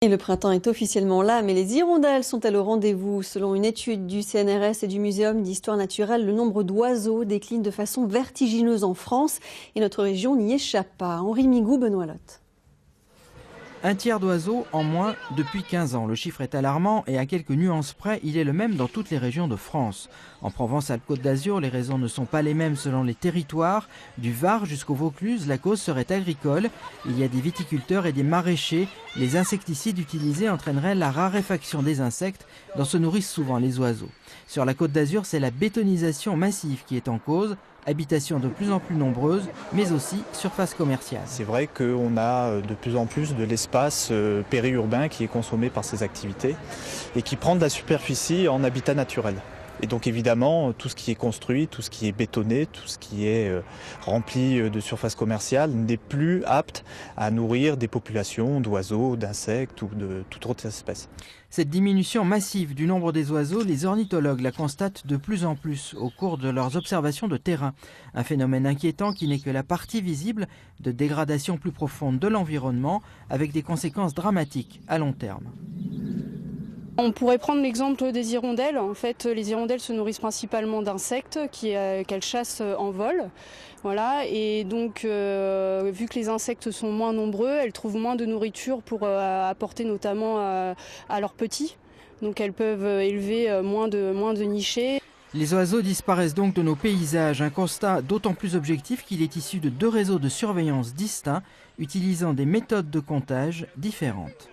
Et le printemps est officiellement là, mais les hirondelles sont-elles au rendez-vous? Selon une étude du CNRS et du Muséum d'histoire naturelle, le nombre d'oiseaux décline de façon vertigineuse en France et notre région n'y échappe pas. Henri Migou, Benoît Lotte. Un tiers d'oiseaux en moins depuis 15 ans. Le chiffre est alarmant et à quelques nuances près, il est le même dans toutes les régions de France. En Provence-Alpes-Côte d'Azur, les raisons ne sont pas les mêmes selon les territoires. Du Var jusqu'au Vaucluse, la cause serait agricole. Il y a des viticulteurs et des maraîchers. Les insecticides utilisés entraîneraient la raréfaction des insectes dont se nourrissent souvent les oiseaux. Sur la Côte d'Azur, c'est la bétonisation massive qui est en cause. Habitations de plus en plus nombreuses, mais aussi surface commerciale. C'est vrai qu'on a de plus en plus de l'espace périurbain qui est consommé par ces activités et qui prend de la superficie en habitat naturel. Et donc évidemment, tout ce qui est construit, tout ce qui est bétonné, tout ce qui est rempli de surface commerciale n'est plus apte à nourrir des populations d'oiseaux, d'insectes ou de toute autre espèce. Cette diminution massive du nombre des oiseaux, les ornithologues la constatent de plus en plus au cours de leurs observations de terrain. Un phénomène inquiétant qui n'est que la partie visible de dégradation plus profonde de l'environnement avec des conséquences dramatiques à long terme. On pourrait prendre l'exemple des hirondelles. En fait, les hirondelles se nourrissent principalement d'insectes qu'elles chassent en vol. Voilà. Et donc, vu que les insectes sont moins nombreux, elles trouvent moins de nourriture pour apporter notamment à leurs petits. Donc, elles peuvent élever moins de nichés. Les oiseaux disparaissent donc de nos paysages, un constat d'autant plus objectif qu'il est issu de deux réseaux de surveillance distincts utilisant des méthodes de comptage différentes.